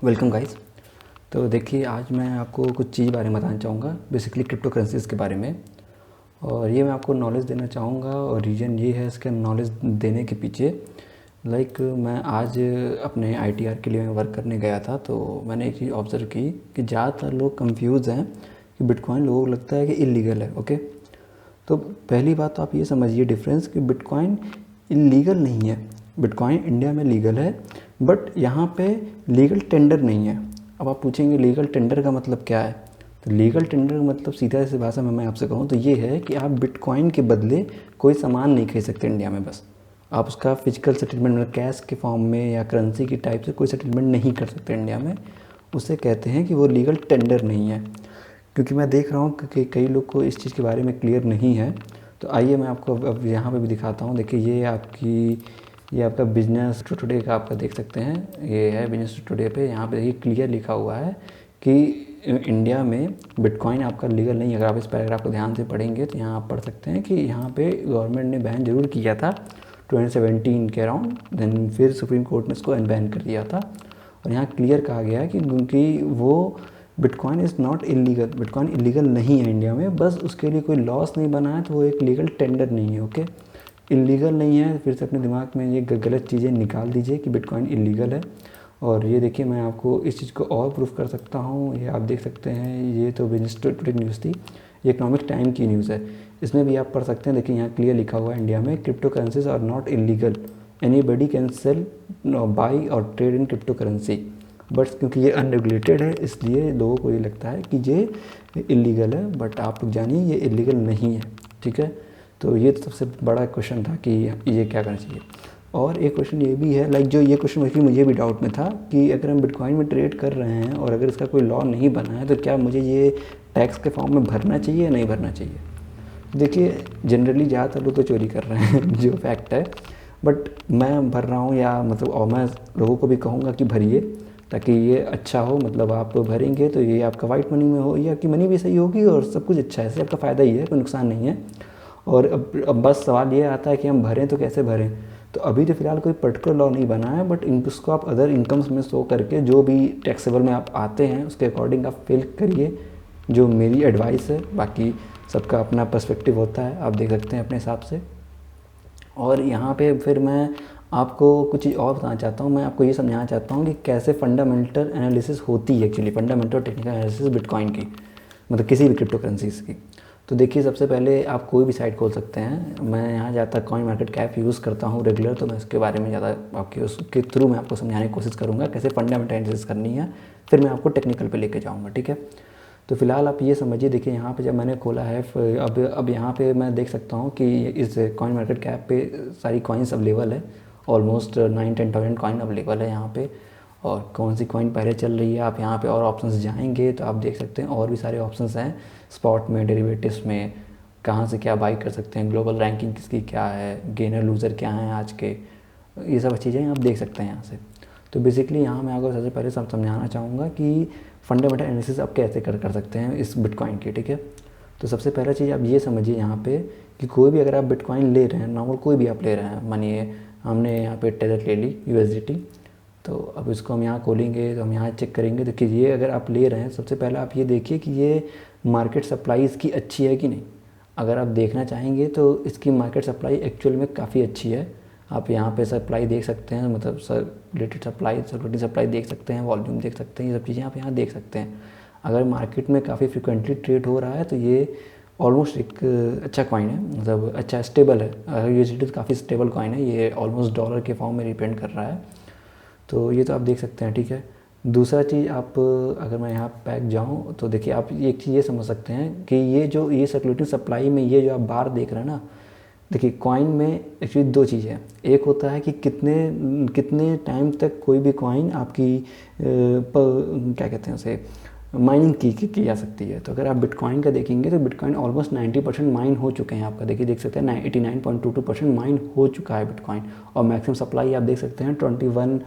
Welcome guys. तो देखिए, आज मैं आपको कुछ चीज़ बारे में बताना चाहूँगा, बेसिकली क्रिप्टो करेंसीज़ के बारे में। और ये मैं आपको नॉलेज देना चाहूँगा, और रीज़न ये है इसके नॉलेज देने के पीछे। मैं आज अपने आईटीआर के लिए मैं वर्क करने गया था, तो मैंने एक चीज़ ऑब्ज़र्व की कि ज़्यादातर लोग कंफ्यूज हैं कि बिटकॉइन लोगों को लगता है कि इलीगल है। ओके, तो पहली बात तो आप ये समझिए डिफरेंस कि बिटकॉइन इलीगल नहीं है। बिटकॉइन इंडिया में लीगल है, बट यहाँ पे लीगल टेंडर नहीं है। अब आप पूछेंगे लीगल टेंडर का मतलब क्या है, तो लीगल टेंडर का मतलब सीधा सी भाषा में मैं आपसे कहूँ तो ये है कि आप बिटकॉइन के बदले कोई सामान नहीं खरीद सकते इंडिया में। बस आप उसका फिजिकल सेटलमेंट मतलब कैश के फॉर्म में या करेंसी की टाइप से कोई सेटलमेंट नहीं कर सकते इंडिया में। उसे कहते हैं कि वो लीगल टेंडर नहीं है। क्योंकि मैं देख रहा हूँ कि कई लोग को इस चीज़ के बारे में क्लियर नहीं है। तो आइए मैं आपको अब यहाँ पे भी दिखाता हूँ। देखिए, ये आपका बिजनेस टुडे का आपका देख सकते हैं, ये है बिजनेस टुडे पे। यहाँ पे देखिए क्लियर लिखा हुआ है कि इंडिया में बिटकॉइन आपका लीगल नहीं है। अगर आप इस पैराग्राफ को ध्यान से पढ़ेंगे तो यहाँ आप पढ़ सकते हैं कि यहाँ पे गवर्नमेंट ने बैन जरूर किया था 2017 के अराउंड, देन फिर सुप्रीम कोर्ट ने इसको अनबैन कर दिया था। और यहाँ क्लियर कहा गया है कि क्योंकि वो bitcoin is not illegal, bitcoin illegal नहीं है इंडिया में, बस उसके लिए कोई लॉस नहीं बना है, तो वो एक लीगल टेंडर नहीं है। ओके, इलीगल नहीं है, फिर से अपने दिमाग में ये गलत चीज़ें निकाल दीजिए कि बिटकॉइन इलीगल है। और ये देखिए, मैं आपको इस चीज़ को और प्रूफ कर सकता हूँ। ये आप देख सकते हैं, ये तो बिजनेस टुडे न्यूज़ थी, ये इकोनॉमिक टाइम की न्यूज़ है। इसमें भी आप पढ़ सकते हैं। देखिए यहाँ क्लियर लिखा हुआ है, इंडिया में crypto currencies are not illegal, anybody can sell buy और trade in crypto currency, but क्योंकि ये अनरेगुलेटेड है इसलिए लोगों को ये लगता है कि ये इलीगल है, बट आप लोग जानिए ये इलीगल नहीं है। ठीक है, तो ये तो सबसे बड़ा क्वेश्चन था कि ये क्या करना चाहिए। और एक क्वेश्चन ये भी है, जो ये क्वेश्चन वैसे मुझे भी डाउट में था कि अगर हम बिटकॉइन में ट्रेड कर रहे हैं और अगर इसका कोई लॉ नहीं बना है तो क्या मुझे ये टैक्स के फॉर्म में भरना चाहिए या नहीं भरना चाहिए। देखिए, जनरली ज़्यादातर लोग तो चोरी कर रहे हैं जो फैक्ट है, बट मैं भर रहा हूँ, या मतलब और मैं लोगों को भी कहूँगा कि भरिए, ताकि ये अच्छा हो। मतलब आप भरेंगे तो ये आपका वाइट मनी में हो, या कि मनी भी सही होगी और सब कुछ अच्छा है, इससे आपका फ़ायदा ही है, कोई नुकसान नहीं है। और अब बस सवाल ये आता है कि हम भरें तो कैसे भरें। तो अभी तो फ़िलहाल कोई पर्टिकुलर लॉ नहीं बना है, बट इसको आप अदर इनकम्स में शो करके जो भी टैक्सेबल में आप आते हैं उसके अकॉर्डिंग आप फिल करिए, जो मेरी एडवाइस है। बाकी सबका अपना पर्सपेक्टिव होता है, आप देख सकते हैं अपने हिसाब से। और यहाँ पे फिर मैं आपको कुछ चीज़ और बताना चाहता हूँ। मैं आपको ये समझाना चाहता हूँ कि कैसे फंडामेंटल एनालिसिस होती है, actually fundamental technical analysis bitcoin की, मतलब किसी भी क्रिप्टो करेंसीज की। तो देखिए, सबसे पहले आप कोई भी साइट खोल सकते हैं। मैं यहाँ ज़्यादा कॉइन मार्केट कैप यूज़ करता हूँ रेगुलर, तो मैं इसके बारे में ज़्यादा आपके उसके थ्रू मैं आपको समझाने की कोशिश करूँगा कैसे फंडामेंटल एनालिसिस करनी है, फिर मैं आपको टेक्निकल पे लेके जाऊँगा। ठीक है, तो फिलहाल आप ये समझिए। देखिए यहाँ पे जब मैंने खोला है, अब यहाँ पे मैं देख सकता हूँ कि इस कॉइन मार्केट कैप पे सारी कॉइन्स अवेलेबल है। ऑलमोस्ट 9-10,000 कॉइन अवेलेबल है यहाँ पे। और कौन सी कॉइन पहले चल रही है, आप यहाँ पे और ऑप्शंस जाएंगे तो आप देख सकते हैं और भी सारे ऑप्शंस हैं, स्पॉट में, डेरिवेटिव्स में, कहाँ से क्या बाई कर सकते हैं, ग्लोबल रैंकिंग किसकी क्या है, गेनर लूज़र क्या हैं आज के, ये सब चीज़ें आप देख सकते हैं यहाँ से। तो बेसिकली यहाँ मैं आपको सबसे पहले समझाना चाहूँगा कि फंडामेंटल एनालिसिस आप कैसे कर सकते हैं इस बिटकॉइन की। ठीक है, तो सबसे पहला चीज़ आप ये समझिए यहाँ पे कि कोई भी अगर आप बिटकॉइन ले रहे हैं, नॉर्मल कोई भी आप ले रहे हैं, मानिए हमने यहाँ पे टेलर ले ली USDT, तो अब इसको हम यहाँ खोलेंगे तो हम यहाँ चेक करेंगे। देखिए, ये अगर आप ले रहे हैं, सबसे पहले आप ये देखिए कि ये मार्केट सप्लाई इसकी अच्छी है कि नहीं। अगर आप देखना चाहेंगे तो इसकी मार्केट सप्लाई एक्चुअल में काफ़ी अच्छी है। आप यहाँ पे सप्लाई देख सकते हैं, मतलब सर्कुलेटेड सप्लाई, सर्कुलेटिंग सप्लाई देख सकते हैं, वॉल्यूम देख सकते हैं, ये सब चीज़ें आप यहाँ देख सकते हैं। अगर मार्केट में काफ़ी फ्रिक्वेंटली ट्रेड हो रहा है तो ये ऑलमोस्ट एक अच्छा कॉइन है, मतलब अच्छा स्टेबल है। USDT तो काफ़ी स्टेबल कॉइन है, ये ऑलमोस्ट डॉलर के फॉर्म में रिप्रेजेंट कर रहा है। तो ये तो आप देख सकते हैं। ठीक है, दूसरा चीज़ आप अगर मैं यहाँ बैक जाऊँ तो देखिए, आप एक चीज़ ये समझ सकते हैं कि ये सर्कुलेटिंग सप्लाई में ये जो आप बार देख रहे हैं ना, देखिए कॉइन में एक्चुअली दो चीज़ है। एक होता है कि कितने कितने टाइम तक कोई भी कॉइन आपकी क्या कहते हैं उसे, माइनिंग की जा सकती है। तो अगर आप बिटकॉइन का देखेंगे तो बिटकॉइन ऑलमोस्ट 90% माइन हो चुके हैं आपका। देखिए, देख सकते हैं 89.22% माइन हो चुका है बिटकॉइन। और मैक्सिमम सप्लाई आप देख सकते हैं 21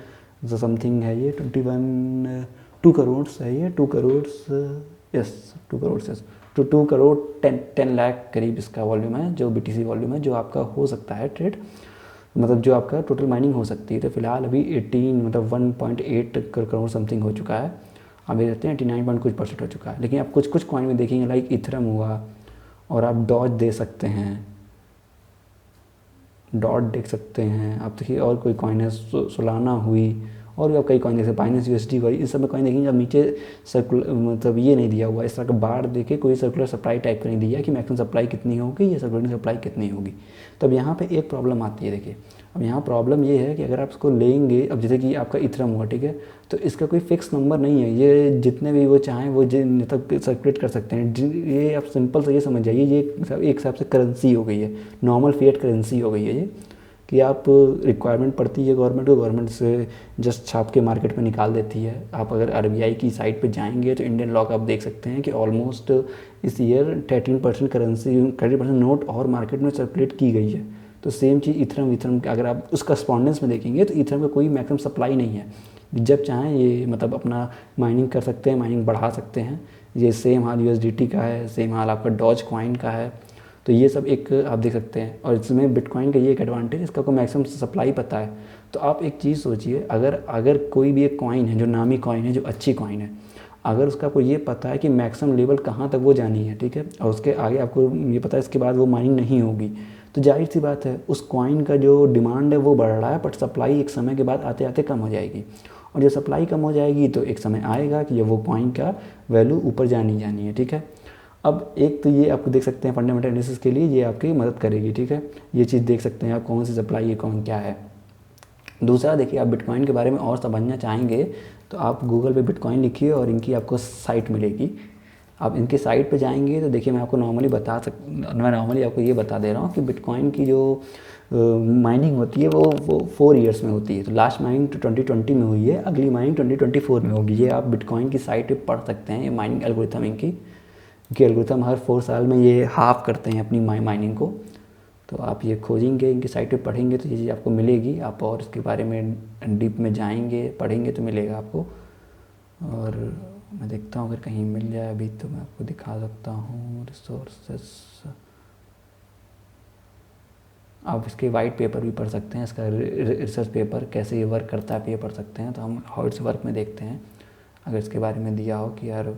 समथिंग है, ये 21 2 करोड़ है, ये 2 करोड़, यस 2 करोड़ से तो 2 करोड़ 10 लाख करीब इसका वॉल्यूम है, जो BTC वॉल्यूम है जो आपका हो सकता है ट्रेड। मतलब जो आपका टोटल माइनिंग हो सकती है। तो फिलहाल अभी 18 मतलब 1.8 करोड़ समथिंग हो चुका है। आप देख सकते हैं 89 पॉइंट कुछ % हो चुका है। लेकिन आप कुछ कुछ कॉइन में देखेंगे लाइक इथरम हुआ, और आप डॉज दे सकते हैं, डॉट देख सकते हैं आप। देखिए और कोई कॉइन है सोलाना हुई, और भी आप कई कॉइन जैसे बाइनेंस यूएसडी हुई, इन सब में कॉइन देखेंगे अब नीचे सर्कुलर मतलब ये नहीं दिया हुआ इस तरह का बार देके कोई सर्कुलर सप्लाई टाइप का नहीं दिया कि मैक्सिमम सप्लाई कितनी होगी या सर्कुलर सप्लाई कितनी होगी। तब यहाँ पे एक प्रॉब्लम आती है। देखिए अब यहाँ प्रॉब्लम ये है कि अगर आप इसको लेंगे, अब जैसे कि आपका इथरम हुआ, ठीक है, तो इसका कोई फिक्स नंबर नहीं है, ये जितने भी वो चाहें वो मतलब सर्कुलेट कर सकते हैं। ये आप सिंपल से ये समझ जाइए, ये एक हिसाब से करेंसी हो गई है, नॉर्मल फिएट करेंसी हो गई है ये, कि आप रिक्वायरमेंट पड़ती है गवर्नमेंट को, गवर्नमेंट से जस्ट छाप के मार्केट में निकाल देती है। आप अगर आरबीआई की साइट पे जाएंगे तो इंडियन लॉ का आप देख सकते हैं कि ऑलमोस्ट इस ईयर 13% करेंसी 30% नोट और मार्केट में सर्कुलेट की गई है। तो सेम चीज़ इथरम अगर आप उस करस्पॉन्डेंस में देखेंगे तो इथरम का कोई मैक्सिमम सप्लाई नहीं है। जब चाहें ये मतलब अपना माइनिंग कर सकते हैं, माइनिंग बढ़ा सकते हैं। ये सेम हाल यूएसडीटी का है, सेम हाल आपका डॉज कॉइन का है। तो ये सब एक आप देख सकते हैं। और इसमें बिटकॉइन का ये एक एडवांटेज, इसका को मैक्सिमम सप्लाई पता है। तो आप एक चीज़ सोचिए, अगर कोई भी एक कॉइन है जो नामी कॉइन है, जो अच्छी कॉइन है, अगर उसका आपको ये पता है कि मैक्सिमम लेवल कहाँ तक वो जानी है, ठीक है, और उसके आगे आपको ये पता है इसके बाद वो माइनिंग नहीं होगी, तो जाहिर सी बात है उस कॉइन का जो डिमांड है वो बढ़ रहा है, बट सप्लाई एक समय के बाद आते आते कम हो जाएगी। और जब सप्लाई कम हो जाएगी तो एक समय आएगा कि जब वो कॉइन का वैल्यू ऊपर जानी है, ठीक है। अब एक तो ये आपको देख सकते हैं फंडामेंटल एनालिसिस के लिए ये आपकी मदद करेगी, ठीक है। ये चीज़ देख सकते हैं आप कौन सी सप्लाई है, कौन क्या है। दूसरा देखिए, आप बिटकॉइन के बारे में और समझना चाहेंगे तो आप गूगल पे बिटकॉइन लिखिए और इनकी आपको साइट मिलेगी। आप इनकी साइट पे जाएंगे तो देखिए मैं नॉर्मली आपको ये बता दे रहा हूँ कि बिटकॉइन की जो माइनिंग होती है वो 4 ईयर्स में होती है। तो लास्ट माइनिंग तो 2020 में हुई है, अगली माइनिंग 2024 में होगी। ये आप बिटकॉइन की साइट पे पढ़ सकते हैं, ये माइनिंग एल्गोरिथम इनकी एल्गोरिथम हर 4 साल में ये हाफ करते हैं अपनी माइनिंग को। तो आप ये खोजेंगे, इनकी साइट पे पढ़ेंगे तो ये चीज़ आपको मिलेगी। आप और इसके बारे में डीप में जाएंगे, पढ़ेंगे तो मिलेगा आपको। और मैं देखता हूँ अगर कहीं मिल जाए अभी तो मैं आपको दिखा सकता हूँ रिसोर्सेस। आप इसके वाइट पेपर भी पढ़ सकते हैं, इसका रिसर्च पेपर कैसे ये वर्क करता है ये पढ़ सकते हैं। तो हम हाउ इट्स वर्क में देखते हैं, अगर इसके बारे में दिया हो कि यार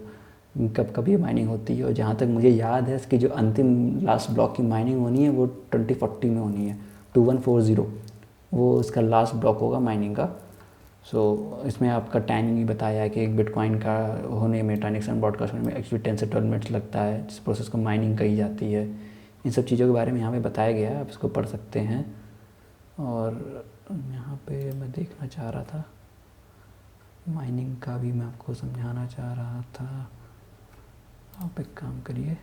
कब कब ये माइनिंग होती है। और जहाँ तक मुझे याद है इसकी जो अंतिम लास्ट ब्लॉक की माइनिंग होनी है वो 2040 में होनी है, 2140 वो इसका लास्ट ब्लॉक होगा माइनिंग का। सो इसमें आपका टाइमिंग भी बताया है कि एक बिटकॉइन का होने में, ट्रांजेक्शन ब्रॉडकास्ट होने में एक्चुअली 10 से 12 मिनट्स लगता है, जिस प्रोसेस को माइनिंग कही जाती है। इन सब चीज़ों के बारे में यहाँ पे बताया गया है, आप इसको पढ़ सकते हैं। और यहाँ पे मैं देखना चाह रहा था माइनिंग का भी, मैं आपको समझाना चाह रहा था। आप एक काम करिए,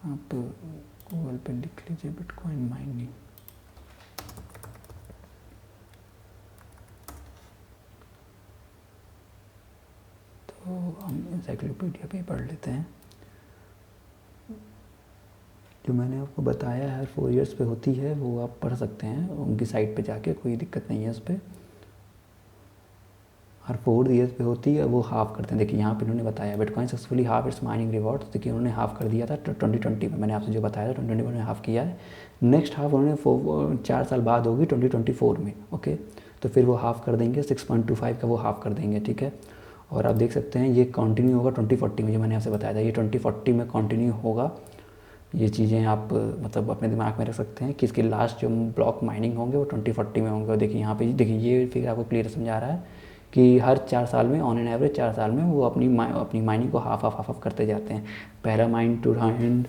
आप गूगल पे लिख लीजिए बिटकॉइन माइनिंग। तो हम एनसाइक्लोपीडिया पे पढ़ लेते हैं। जो मैंने आपको बताया है 4 ईयर्स पे होती है वो आप पढ़ सकते हैं उनकी साइट पे जाके, कोई दिक्कत नहीं है उस पर। हर 4 ईयर्स पे होती है, वो हाफ करते हैं। देखिए यहाँ पे इन्होंने बताया bitcoin successfully half it's mining reward. देखिए उन्होंने हाफ कर दिया था 2020 में, मैंने आपसे जो बताया था 2020 में उन्होंने हाफ किया है। नेक्स्ट हाफ उन्होंने 4 साल बाद होगी 2024 में, ओके। तो फिर वो हाफ कर देंगे, 6.25 का वो हाफ कर देंगे, ठीक है। और आप देख सकते हैं ये कंटिन्यू होगा 2040 में, जो मैंने आपसे बताया था ये 2040 में कंटिन्यू होगा। ये चीज़ें आप मतलब अपने दिमाग में रख सकते हैं कि इसके लास्ट जो ब्लॉक माइनिंग होंगे वो 2040 में होंगे। और देखिए यहाँ पे देखिए ये फिगर आपको क्लियर समझा रहा है कि हर 4 साल में ऑन एन एवरेज 4 साल में वो अपनी माइनिंग को हाफ करते जाते हैं। पहला माइन 2000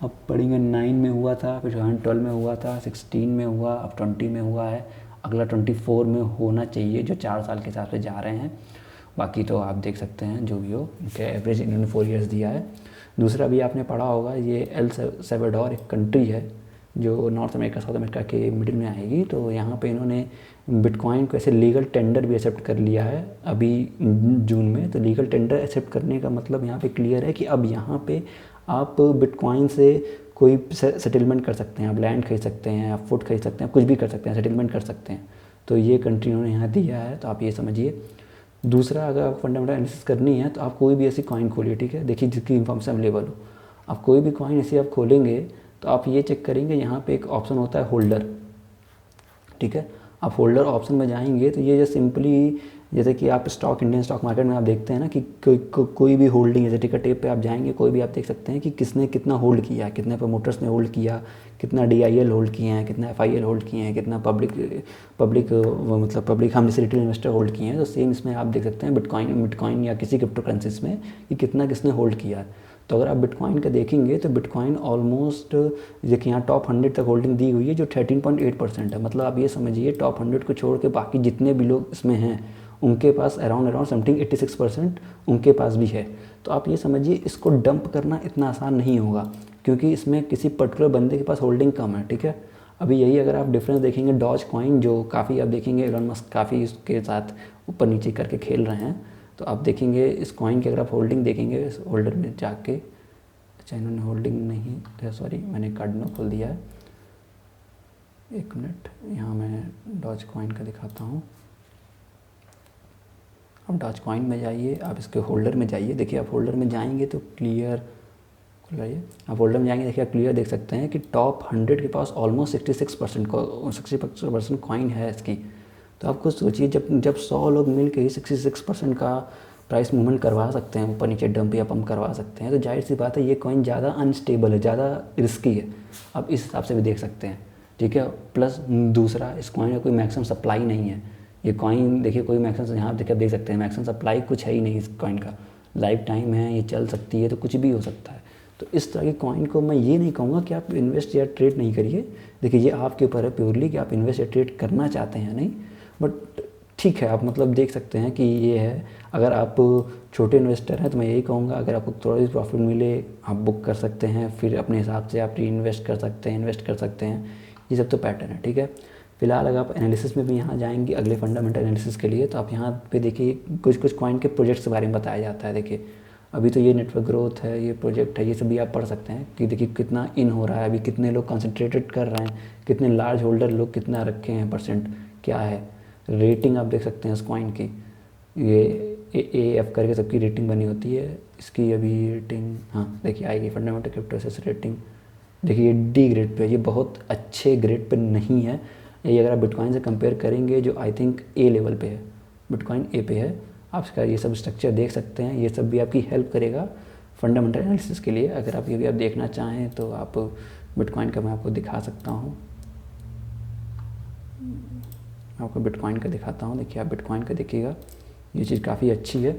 अब पढ़ेंगे 9 में हुआ था, फिर 2012 में हुआ था, 16 में हुआ, अब 20 में हुआ है, अगला 24 में होना चाहिए, जो 4 साल के हिसाब से जा रहे हैं। बाकी तो आप देख सकते हैं जो भी हो, उनके एवरेज इन्होंने 4 ईयर्स दिया है। दूसरा भी आपने पढ़ा होगा, ये एल सल्वाडोर एक कंट्री है जो नॉर्थ अमेरिका साउथ अमेरिका के मिडिल में आएगी। तो यहाँ पे इन्होंने बिटकॉइन को ऐसे लीगल टेंडर भी एक्सेप्ट कर लिया है अभी जून में। तो लीगल टेंडर एक्सेप्ट करने का मतलब यहाँ पे क्लियर है कि अब यहाँ पे आप बिटकॉइन से कोई सेटलमेंट कर सकते हैं, आप लैंड खरीद सकते हैं, आप फूड खरीद सकते हैं, कुछ भी कर सकते हैं, सेटलमेंट कर सकते हैं। तो ये कंट्री उन्होंने यहाँ दिया है, तो आप ये समझिए। दूसरा, अगर आपको फंडामेंटल एनालिसिस करनी है तो आप कोई भी ऐसी कॉइन खोलिए, ठीक है, देखिए जिसकी इन्फॉर्मेशन अवेलेबल हो। आप कोई भी कॉइन ऐसी आप खोलेंगे तो आप ये चेक करेंगे, यहाँ पे एक ऑप्शन होता है होल्डर, ठीक है। आप होल्डर ऑप्शन में जाएंगे तो ये जो सिंपली, जैसे कि आप इंडियन स्टॉक मार्केट में आप देखते हैं ना कि कोई भी होल्डिंग, जैसे टिकर टेप पे आप जाएंगे, कोई भी आप देख सकते हैं कि किसने कितना होल्ड किया है, कितने प्रमोटर्स ने होल्ड किया, कितना DIL होल्ड किए हैं, कितना FIL होल्ड किए हैं, कितना पब्लिक हम जैसे रिटेल इन्वेस्टर होल्ड किए हैं। तो सेम इसमें आप देख सकते हैं बिटकॉइन या किसी क्रिप्टो करेंसीज में कि कितना किसने होल्ड किया है। तो अगर आप बिटकॉइन का देखेंगे तो बिटकॉइन ऑलमोस्ट, देखिए यहाँ टॉप 100 तक होल्डिंग दी हुई है जो 13.8% है। मतलब आप ये समझिए टॉप 100 को छोड़ के बाकी जितने भी लोग इसमें हैं उनके पास अराउंड समथिंग 86% उनके पास भी है। तो आप ये समझिए इसको डंप करना इतना आसान नहीं होगा, क्योंकि इसमें किसी पर्टिकुलर बंदे के पास होल्डिंग कम है, ठीक है। अभी यही अगर आप डिफरेंस देखेंगे डॉज कॉइन, जो काफ़ी आप देखेंगे एलन मस्क काफ़ी इसके साथ ऊपर नीचे करके खेल रहे हैं, तो आप देखेंगे इस कॉइन की अगर आप होल्डिंग देखेंगे इस होल्डर में जाके, अच्छा इन्होंने होल्डिंग नहीं, सॉरी मैंने कार्डिनो खोल दिया है, एक मिनट, यहाँ मैं डॉज कॉइन का दिखाता हूँ। अब डॉज कॉइन में जाइए, आप इसके होल्डर में जाइए, देखिए आप होल्डर में जाएंगे तो क्लियर खुलाइए, आप होल्डर में जाएंगे, देखिए आप क्लियर देख सकते हैं कि टॉप 100 के पास ऑलमोस्ट 66% कॉइन है इसकी। तो आप खुद सोचिए जब 100 लोग मिल के ही 66% का प्राइस मूवमेंट करवा सकते हैं, ऊपर नीचे डंप या पंप करवा सकते हैं, तो जाहिर सी बात है ये कॉइन ज़्यादा अनस्टेबल है, ज़्यादा रिस्की है। आप इस हिसाब से भी देख सकते हैं, ठीक है। प्लस दूसरा, इस कॉइन का कोई मैक्सिमम सप्लाई नहीं है। ये कॉइन देखिए कोई मैक्सिमम, यहाँ देखिए आप देख सकते हैं मैक्सिमम सप्लाई कुछ है ही नहीं इस कॉइन का, लाइफ टाइम है, ये चल सकती है, तो कुछ भी हो सकता है। तो इस तरह की कॉइन को मैं ये नहीं कहूँगा कि आप इन्वेस्ट या ट्रेड नहीं करिए, देखिए ये आपके ऊपर है प्योरली कि आप इन्वेस्ट या ट्रेड करना चाहते हैं नहीं, बट ठीक है आप मतलब देख सकते हैं कि ये है। अगर आप छोटे इन्वेस्टर हैं तो मैं यही कहूँगा अगर आपको थोड़ा भी प्रॉफिट मिले आप बुक कर सकते हैं, फिर अपने हिसाब से आप री इन्वेस्ट कर सकते हैं, इन्वेस्ट कर सकते हैं, ये सब तो पैटर्न है, ठीक है। फिलहाल अगर आप एनालिसिस में भी यहाँ जाएंगे अगले फंडामेंटल एनालिसिस के लिए, तो आप यहाँ पे देखिए कुछ कॉइन के प्रोजेक्ट्स के बारे में बताया जाता है। देखिए अभी तो ये नेटवर्क ग्रोथ है, ये प्रोजेक्ट है, ये सभी आप पढ़ सकते हैं कि देखिए कितना इन हो रहा है, अभी कितने लोग कंसंट्रेटेड कर रहे हैं, कितने लार्ज होल्डर लोग कितना रखे हैं, परसेंट क्या है, रेटिंग आप देख सकते हैं उस कॉइन की, ये AF करके सबकी रेटिंग बनी होती है, इसकी अभी रेटिंग हाँ देखिए आएगी, फंडामेंटल क्रिप्टो एसेट रेटिंग, देखिए ये D ग्रेड पे, ये बहुत अच्छे ग्रेड पे नहीं है ये। अगर आप बिटकॉइन से कंपेयर करेंगे जो आई थिंक A लेवल पे है, बिटकॉइन A पे है, आप इसका ये सब स्ट्रक्चर देख सकते हैं, ये सब भी आपकी हेल्प करेगा फंडामेंटल एनालिसिस के लिए। अगर आप ये भी आप देखना चाहें तो आप बिटकॉइन का मैं आपको दिखा सकता हूँ, आपको बिटकॉइन का दिखाता हूँ। देखिए आप बिटकॉइन का देखिएगा, ये चीज़ काफ़ी अच्छी है,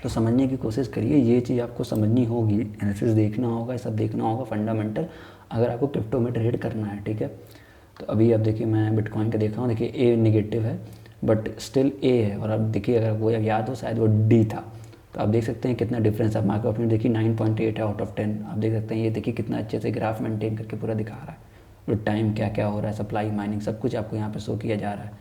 तो समझने की कोशिश करिए, ये चीज़ आपको समझनी होगी, एनालिसिस देखना होगा, ये सब देखना होगा फंडामेंटल, अगर आपको क्रिप्टो में ट्रेड करना है, ठीक है। तो अभी आप देखिए मैं बिटकॉइन का देख रहा हूँ, देखिए A नेगेटिव है बट स्टिल A है, और अब देखिए अगर वो याद हो शायद वो D था, तो आप देख सकते हैं कितना डिफरेंस है। मार्केट ऑफ देखिए 9.8 है आउट ऑफ 10, आप देख सकते हैं, ये देखिए कितना अच्छे से ग्राफ मेंटेन करके पूरा दिखा रहा है, तो टाइम क्या क्या हो रहा है, सप्लाई माइनिंग सब कुछ आपको यहाँ पे शो किया जा रहा है।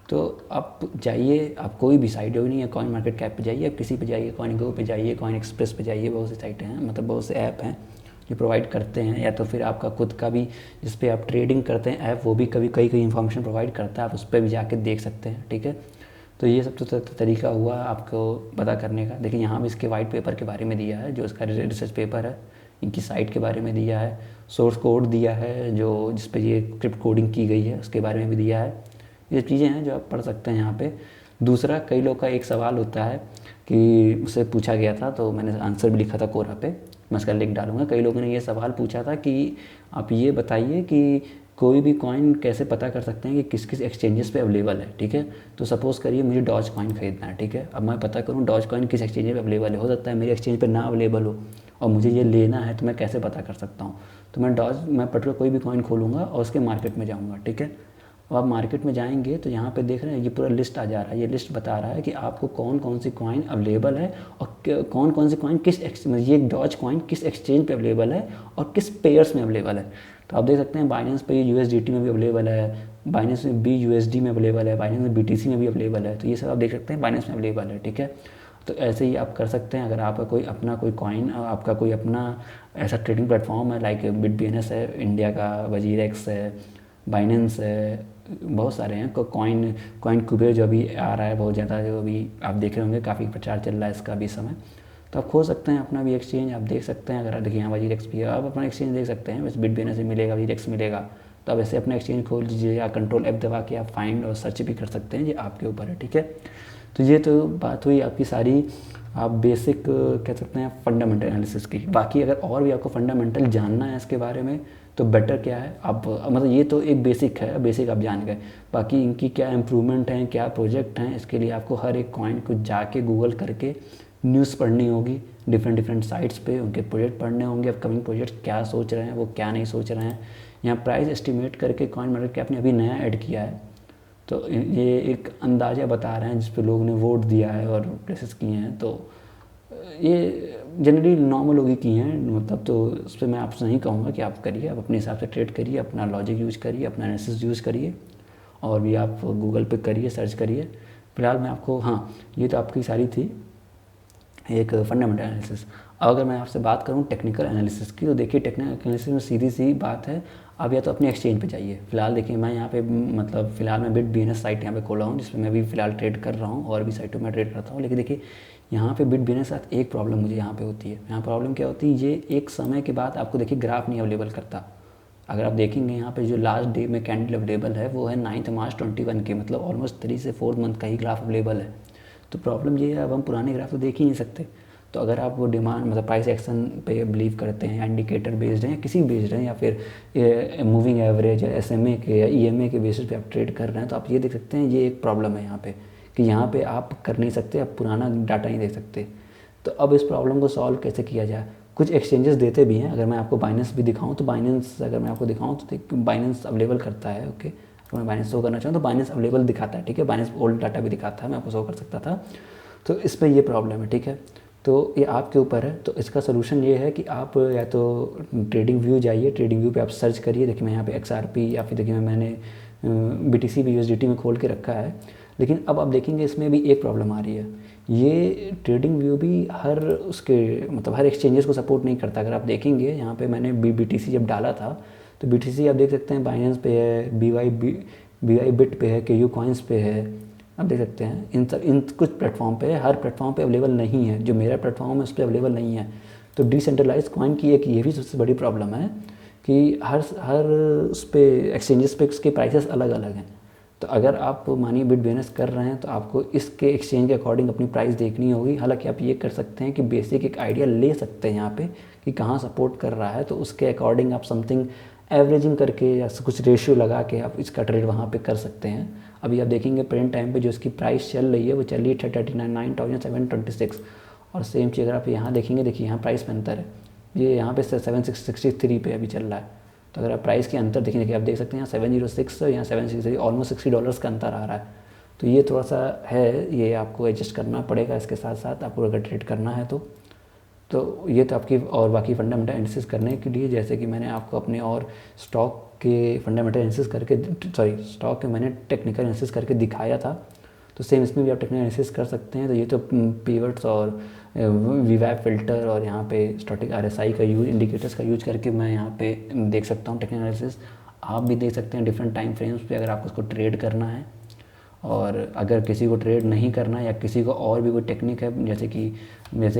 तो आप जाइए, आप कोई भी साइट हो नहीं है, कॉइन मार्केट कैप पे जाइए, आप किसी पे जाइए, कॉइन गो पे जाइए, कॉइन एक्सप्रेस पे जाइए, बहुत सी साइटें हैं, मतलब बहुत से ऐप हैं जो प्रोवाइड करते हैं, या तो फिर आपका खुद का भी जिस पे आप ट्रेडिंग करते हैं ऐप, वो भी कभी कई इन्फॉर्मेशन प्रोवाइड करता है, आप उस पर भी जाके देख सकते हैं, ठीक है। तो ये सब तो तरीका हुआ आपको पता करने का। देखिए यहाँ भी इसके वाइट पेपर के बारे में दिया है, जो इसका रिसर्च पेपर है, इनकी साइट के बारे में दिया है, सोर्स कोड दिया है जो जिस पे ये क्रिप्ट कोडिंग की गई है उसके बारे में भी दिया है। ये चीज़ें हैं जो आप पढ़ सकते हैं यहाँ पे। दूसरा, कई लोग का एक सवाल होता है कि उससे पूछा गया था, तो मैंने आंसर भी लिखा था कोरा पे, मैं इसका लिंक डालूंगा। कई लोगों ने ये सवाल पूछा था कि आप ये बताइए कि कोई भी कॉइन कैसे पता कर सकते हैं कि किस किस एक्सचेंजेस पे अवेलेबल है, ठीक है। तो सपोज़ करिए मुझे डॉज कॉइन खरीदना है, ठीक है। अब मैं पता करूँ डॉज कॉइन किस एक्सचेंज पे अवेलेबल है, हो सकता है मेरे एक्सचेंज पे ना अवेलेबल हो और मुझे ये लेना है, तो मैं कैसे पता कर सकता हूँ। तो मैं पर्टिकुलर कोई भी कॉइन खोलूँगा और उसके मार्केट में जाऊँगा, ठीक है। अब आप मार्केट में जाएंगे तो यहाँ पे देख रहे हैं ये पूरा लिस्ट आ जा रहा है, ये लिस्ट बता रहा है कि आपको कौन कौन सी कॉइन अवेलेबल है और कौन कौन सी कॉइन ये डॉज कॉइन किस एक्सचेंज पे अवेलेबल है और किस पेयर्स में अवेलेबल है। तो आप देख सकते हैं बाइनेंस पे USDT में भी अवेलेबल है, बाइनेंस में BUSD में अवेलेबल है, बाइनेंस में BTC में भी अवेलेबल है, तो ये सब आप देख सकते हैं बाइनेंस में अवेलेबल है, ठीक है। तो ऐसे ही आप कर सकते हैं। अगर आपका कोई अपना कोई कॉइन, आपका कोई अपना ऐसा ट्रेडिंग प्लेटफॉर्म है, लाइक BitBNS है इंडिया का, वजीरेक्स है, बाइनेंस है, बहुत सारे हैं। कॉइन कुबेर जो अभी आ रहा है बहुत ज़्यादा, जो अभी आप देख रहे होंगे, काफ़ी प्रचार चल रहा है इसका भी समय। तो आप खोल सकते हैं अपना भी एक्सचेंज, आप देख सकते हैं। अगर देखिए यहाँ वजीरेक्स भी है, आप अपना एक्सचेंज देख सकते हैं, बस BitBNS से मिलेगा, वजीरेक्स मिलेगा, तो आप ऐसे अपना एक्सचेंज खोल लीजिए या कंट्रोल F दबा के आप फाइंड और सर्च भी कर सकते हैं, ये आपके ऊपर है, ठीक है। तो ये तो बात हुई आपकी सारी आप बेसिक कह सकते हैं फंडामेंटल एनालिसिस की। बाकी अगर और भी आपको फंडामेंटल जानना है इसके बारे में तो बेटर क्या है आप मतलब ये तो एक बेसिक है, बेसिक आप जान गए। बाकी इनकी क्या इम्प्रूवमेंट हैं, क्या प्रोजेक्ट हैं, इसके लिए आपको हर एक कॉइन को जाके गूगल करके न्यूज़ पढ़नी होगी, डिफरेंट साइट्स पे उनके प्रोजेक्ट पढ़ने होंगे, अपकमिंग प्रोजेक्ट क्या सोच रहे हैं, वो क्या नहीं सोच रहे हैं। यहाँ प्राइस एस्टिमेट करके कॉइन मार्केट कैप ने अभी नया ऐड किया है, तो ये एक अंदाज़ा बता रहे हैं जिस पे लोगों ने वोट दिया है और प्लेसेस किए हैं। तो ये जनरली नॉर्मल लोग ही की हैं, मतलब तो उस पर मैं आपसे नहीं कहूँगा कि आप करिए, आप अपने हिसाब से ट्रेड करिए, अपना लॉजिक यूज़ करिए, अपना एनालिसिस यूज़ करिए, और भी आप गूगल पे करिए, सर्च करिए। फिलहाल मैं आपको, हाँ ये तो आपकी सारी थी एक फंडामेंटल एनालिसिस। अब अगर मैं आपसे बात करूँ टेक्निकल एनालिसिस की, तो देखिए टेक्निकल एनालिसिस में सीधी सी बात है, आप या तो अपने एक्सचेंज पे जाइए। फिलहाल देखिए मैं यहाँ पे मतलब फ़िलहाल मैं BitBNS साइट यहाँ पे खोला हूँ जिसमें मैं भी फ़िलहाल ट्रेड कर रहा हूँ, और भी साइटों में ट्रेड करता हूँ। लेकिन देखिए यहाँ पे BitBNS के साथ एक प्रॉब्लम मुझे यहाँ पे होती है। यहाँ प्रॉब्लम क्या होती है, ये एक समय के बाद आपको देखिए ग्राफ नहीं अवेलेबल करता। अगर आप देखेंगे यहाँ पे जो लास्ट डे में कैंडल अवेलेबल है वो है 9 मार्च 21 के, मतलब ऑलमोस्ट 3 से 4 मंथ का ही ग्राफ अवेलेबल है। तो प्रॉब्लम ये है, अब हम पुराने ग्राफ तो देख ही नहीं सकते। तो अगर आप वो डिमांड मतलब प्राइस एक्शन पे बिलीव करते हैं, या इंडिकेटर बेस्ड हैं, या किसी बेस्ड हैं, या फिर मूविंग एवरेज या SMA के या EMA के बेसिस पे आप ट्रेड कर रहे हैं, तो आप ये देख सकते हैं ये एक प्रॉब्लम है यहाँ पे कि यहाँ पे आप कर नहीं सकते, आप पुराना डाटा नहीं देख सकते। तो अब इस प्रॉब्लम को सॉल्व कैसे किया जाए, कुछ एक्सचेंजेस देते भी हैं। अगर मैं आपको बाइनेंस भी दिखाऊँ तो बाइनेंस अगर मैं आपको दिखाऊँ तो बाइनेंस अवेलेबल करता है, ओके। अगर मैं बाइनेंस शो करना चाहूँ तो बाइनेंस अवेलेबल दिखाता है, ठीक है। बाइनेंस ओल्ड डाटा भी दिखाता है, मैं आपको शो कर सकता था। तो इस पर ये प्रॉब्लम है, ठीक है। तो ये आपके ऊपर है। तो इसका सोल्यूशन ये है कि आप या तो ट्रेडिंग व्यू जाइए, ट्रेडिंग व्यू पे आप सर्च करिए। देखिए मैं यहाँ पे XRP या फिर देखिए मैंने BTC भी USDT में खोल के रखा है। लेकिन अब आप देखेंगे इसमें भी एक प्रॉब्लम आ रही है, ये ट्रेडिंग व्यू भी हर उसके मतलब हर एक्सचेंजेस को सपोर्ट नहीं करता। अगर आप देखेंगे यहाँ पे मैंने BTC जब डाला था तो BTC आप देख सकते हैं बाइनेंस पे है, BYBIT पे है, KU कॉइन्स पे है, आप देख सकते हैं। इन कुछ प्लेटफॉर्म पे, हर प्लेटफॉर्म पे अवेलेबल नहीं है। जो मेरा प्लेटफॉर्म है उस पर अवेलेबल नहीं है। तो डिसेंट्रलाइज कॉइन की एक ये भी सबसे बड़ी प्रॉब्लम है कि हर उस पर एक्सचेंजेस पे उसके प्राइसेस अलग अलग हैं। तो अगर आप मानिए BitBNS कर रहे हैं तो आपको इसके एक्सचेंज के अकॉर्डिंग अपनी प्राइस देखनी होगी। हालांकि आप ये कर सकते हैं कि बेसिक एक आइडिया ले सकते हैं यहाँ पे कि कहाँ सपोर्ट कर रहा है, तो उसके अकॉर्डिंग आप समथिंग एवरेजिंग करके या कुछ रेशियो लगा के आप इसका ट्रेड वहाँ पे कर सकते हैं। अभी आप देखेंगे प्रेजेंट टाइम पे जो इसकी प्राइस चल रही है वो चल रही है 39,726, और सेम चीज़ अगर आप यहाँ देखेंगे, देखिए यहाँ प्राइस में अंतर है, ये यहाँ पे 763 पे अभी चल रहा है। तो अगर आप प्राइस के अंतर देखें, देखिए आप देख सकते हैं यहाँ 706 और यहाँ 763, ऑलमोस्ट $60 का अंतर आ रहा है। तो ये थोड़ा सा है, ये आपको एडजस्ट करना पड़ेगा इसके साथ साथ आपको अगर ट्रेड करना है तो ये तो आपकी। और बाकी फंडामेंटल एनालिसिस करने के लिए जैसे कि मैंने आपको अपने और स्टॉक के फंडामेंटल एनालिसिस करके स्टॉक के मैंने टेक्निकल एनालिसिस करके दिखाया था, तो सेम इसमें भी आप टेक्निकल एनालिसिस कर सकते हैं। तो ये तो पिवट्स और VWAP फिल्टर और यहाँ पे स्टैटिक RSI का यूज, इंडिकेटर्स का यूज करके मैं यहाँ पे देख सकता हूँ टेक्निकल एनालिसिस। आप भी देख सकते हैं डिफरेंट टाइम फ्रेम्स पे अगर आपको उसको ट्रेड करना है। और अगर किसी को ट्रेड नहीं करना है या किसी को और भी कोई टेक्निक है, जैसे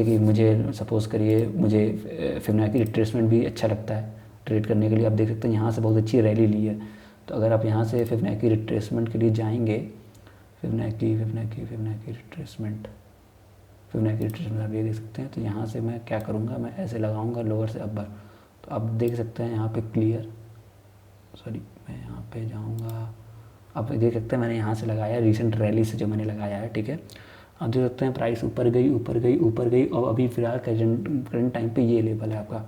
कि मुझे सपोज़ करिए मुझे फिबोनाची रिट्रेसमेंट भी अच्छा लगता है ट्रेड करने के लिए। आप देख सकते हैं यहाँ से बहुत अच्छी रैली ली है। तो अगर आप यहाँ से फिबोनाची रिट्रेसमेंट के लिए जाएंगे, फिबोनाची रिट्रेसमेंट आप ये देख सकते हैं। तो यहाँ से मैं क्या करूँगा, मैं ऐसे लगाऊँगा लोअर से अपर। तो आप देख सकते हैं यहाँ पे मैं यहाँ पे जाऊँगा, आप देख सकते हैं मैंने यहाँ से लगाया रिसेंट रैली से जो मैंने लगाया है, ठीक है। आप देख सकते हैं प्राइस ऊपर गई और अभी फिलहाल करंट टाइम पे ये लेवल है आपका,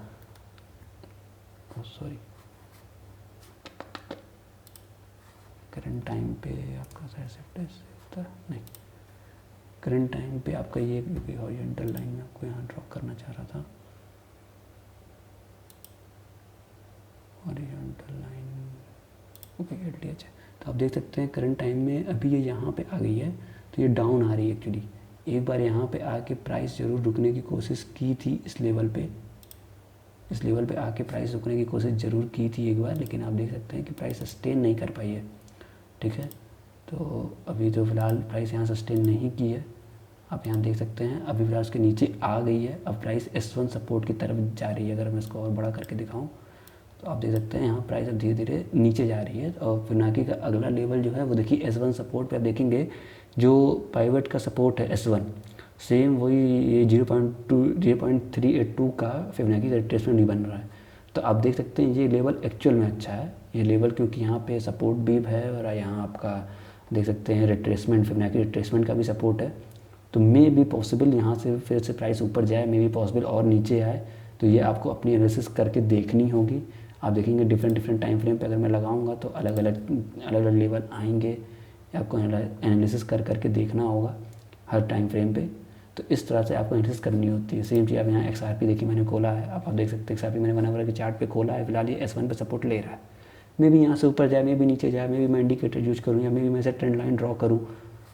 करंट टाइम पे आपका नहीं, करंट टाइम पे आपका ये हॉरिजॉन्टल लाइन में आपको यहाँ ड्रॉ करना चाह रहा था, हॉरिजॉन्टल लाइन ओके LTH है। तो आप देख सकते हैं करंट टाइम में अभी ये यहाँ पे आ गई है, तो ये डाउन आ रही है एक्चुअली। एक बार यहाँ पे आके प्राइस ज़रूर रुकने की कोशिश की थी इस लेवल पे आके प्राइस रुकने की कोशिश ज़रूर की थी एक बार, लेकिन आप देख सकते हैं कि प्राइस सस्टेन नहीं कर पाई है, ठीक है। तो अभी तो फ़िलहाल प्राइस यहाँ सस्टेन नहीं की है, आप यहाँ देख सकते हैं अभी फिलहाल उसके नीचे आ गई है। अब प्राइस S1 सपोर्ट की तरफ जा रही है। अगर मैं इसको और बड़ा करके दिखाऊँ तो आप देख सकते हैं यहाँ प्राइस अब धीरे धीरे नीचे जा रही है। और फिबोनाची का अगला लेवल जो है वो देखिए S1 सपोर्ट पे आप देखेंगे, जो पाइवट का सपोर्ट है S1 सेम वही ये 0.382 का फिबोनाची का रिट्रेसमेंट भी बन रहा है। तो आप देख सकते हैं ये लेवल एक्चुअल में अच्छा है ये लेवल, क्योंकि यहाँ पे सपोर्ट भी है और यहाँ आपका देख सकते हैं रिट्रेसमेंट, फिबोनाची रिट्रेसमेंट का भी सपोर्ट है। तो मे भी पॉसिबल यहाँ से फिर से प्राइस ऊपर जाए, मे भी पॉसिबल और नीचे आए। तो ये आपको अपनी एनालिसिस करके देखनी होगी। आप देखेंगे डिफरेंट टाइम फ्रेम पे अगर मैं लगाऊंगा तो अलग अलग लेवल आएंगे, आपको एनालिसिस करके देखना होगा हर टाइम फ्रेम पे। तो इस तरह से आपको एनालिसिस करनी होती है। सेम चीज़ आप यहाँ XRP देखिए मैंने खोला है, आप देख सकते हैं XRP मैंने 1 आवर के चार्ट पे खोला है, फिलहाल ये S1 पे सपोर्ट ले रहा है। मे भी यहाँ से ऊपर जाए, मे भी नीचे जाए, मे भी मैं इंडिकेटर यूज करूँ, या मे भी मैं ऐसे ट्रेंड लाइन ड्रॉ करूँ।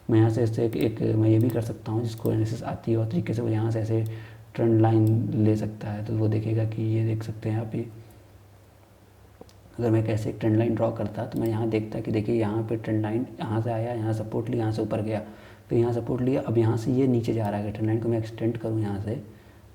मैं यहाँ से ऐसे एक मैं ये भी कर सकता हूँ, जिसको एनालिसिस आती है और तरीके से वो यहाँ से ऐसे ट्रेंड लाइन ले सकता है। तो वो देखेगा कि ये देख सकते हैं आप, ये अगर मैं कैसे एक ट्रेंड लाइन ड्रॉ करता तो मैं यहाँ देखता कि देखिए यहाँ पे ट्रेंड लाइन यहाँ से आया, यहाँ सपोर्ट लिया, यहाँ से ऊपर गया, फिर यहाँ सपोर्ट लिया, अब यहाँ से ये नीचे जा रहा है। ट्रेंड लाइन को मैं एक्सटेंड करूँ यहाँ से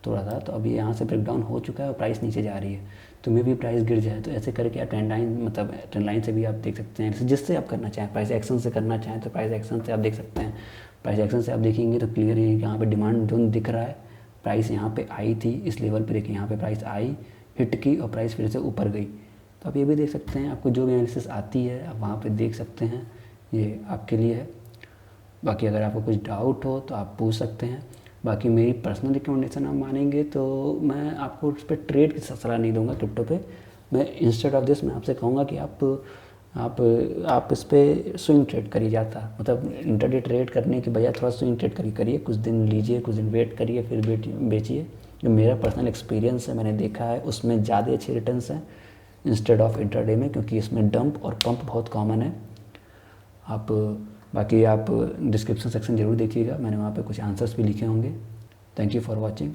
थोड़ा सा, तो अभी यहाँ से ब्रेकडाउन हो चुका है और प्राइस नीचे जा रही है। तो मे भी प्राइस गिर जाए। तो ऐसे करके आप ट्रेंड लाइन मतलब ट्रेंड लाइन से भी आप देख सकते हैं, जिससे आप करना चाहें। प्राइस एक्शन से करना चाहें तो प्राइस एक्शन से आप देख सकते हैं। प्राइस एक्शन से आप देखेंगे तो क्लियर है कि यहाँ पे डिमांड जोन दिख रहा है। प्राइस यहाँ पे आई थी इस लेवल पे, देखिए यहाँ पे प्राइस आई, हिट की और प्राइस फिर से ऊपर गई। तो आप ये भी देख सकते हैं, आपको जो भी एनालिसिस आती है आप वहाँ पे देख सकते हैं, ये आपके लिए है। बाकी अगर आपको कुछ डाउट हो तो आप पूछ सकते हैं। बाकी मेरी पर्सनल रिकमेंडेशन आप मानेंगे तो मैं आपको उस पर ट्रेड की सलाह नहीं दूंगा क्रिप्टो पे। मैं इंस्टेड ऑफ दिस मैं आपसे कहूँगा कि आप इस पर स्विंग ट्रेड करिए ज़्यादा, मतलब इंटरडे ट्रेड करने के बजाय थोड़ा स्विंग ट्रेड करिए। कुछ दिन लीजिए, कुछ दिन वेट करिए, फिर बेचिए। जो मेरा पर्सनल एक्सपीरियंस है, मैंने देखा है, उसमें ज़्यादा अच्छे रिटर्न्स हैं इंस्टेड ऑफ इंटरडे में, क्योंकि इसमें डंप और पंप बहुत कॉमन है। बाकी आप डिस्क्रिप्शन सेक्शन ज़रूर देखिएगा, मैंने वहाँ पे कुछ आंसर्स भी लिखे होंगे। Thank you for watching.